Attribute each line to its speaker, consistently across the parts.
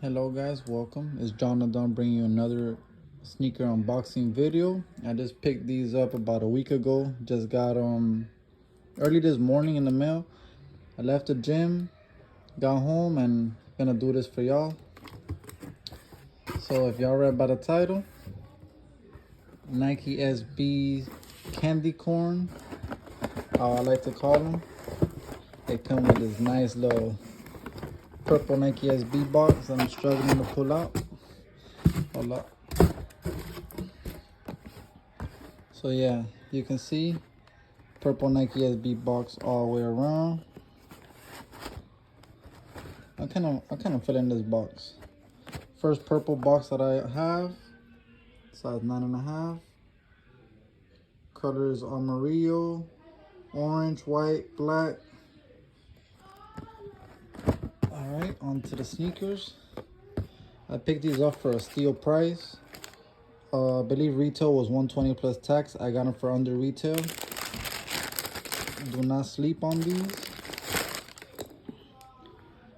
Speaker 1: Hello guys, welcome. It's Jonathan bringing you another sneaker unboxing video. I just picked these up about a week ago. Just got early this morning in the mail. I left the gym, got home, and gonna do this for y'all. So if y'all read by the title, Nike SB candy corn, how I like to call them. They come with this nice little purple Nike SB box I'm struggling to pull out. Hold up. So yeah, you can see purple Nike SB box all the way around. I kind of fit in this box. First purple box that I have, size 9.5. Colors Amarillo, orange, white, black. All right, on to the sneakers. I picked these up for a steal price. I believe retail was $120 plus tax. I got them for under retail. Do not sleep on these.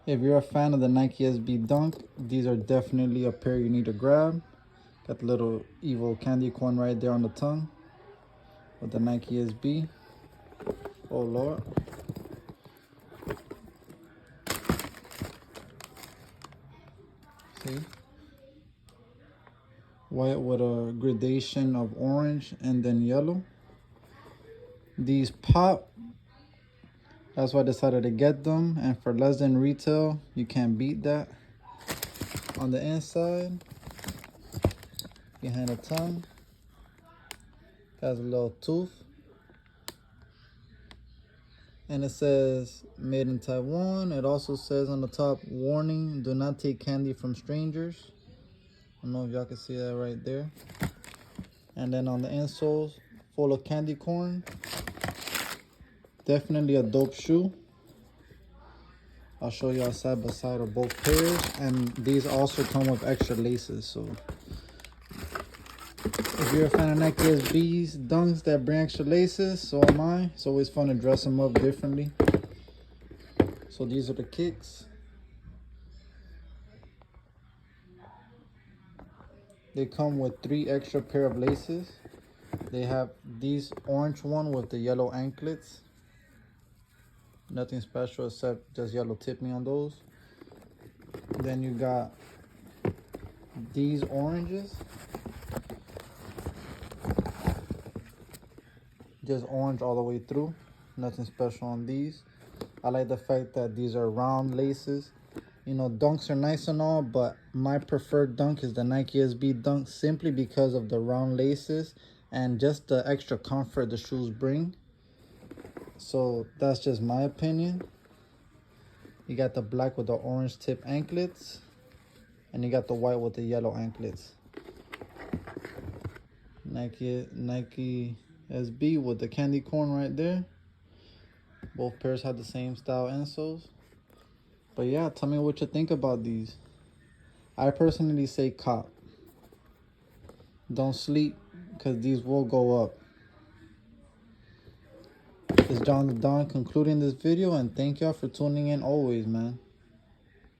Speaker 1: If you're a fan of the Nike SB Dunk, these are definitely a pair you need to grab. Got the little evil candy corn right there on the tongue with the Nike SB. Oh Lord. See? White with a gradation of orange and then yellow. These pop. That's why I decided to get them. And for less than retail, you can't beat that. On the inside, behind the tongue, has a little tooth. And it says made in Taiwan. It also says on the top, warning, do not take candy from strangers. I don't know if y'all can see that right there. And then on the insoles, full of candy corn. Definitely a dope shoe. I'll show y'all side by side of both pairs. And these also come with extra laces. So if you're a fan of Nike SB's Dunks that bring extra laces, so am I. It's always fun to dress them up differently. So these are the kicks. They come with 3 extra pair of laces. They have these orange one with the yellow anklets. Nothing special except just yellow tipping on those. Then you got these oranges. Just orange all the way through. Nothing special on these. I like the fact that these are round laces. You know, Dunks are nice and all, but my preferred Dunk is the Nike SB Dunk simply because of the round laces and just the extra comfort the shoes bring. So that's just my opinion. You got the black with the orange tip anklets, and you got the white with the yellow anklets. Nike SB with the candy corn right there. Both pairs have the same style insoles. But yeah, tell me what you think about these. I personally say cop. Don't sleep, because these will go up. It's John the Don concluding this video, and thank y'all for tuning in always, man.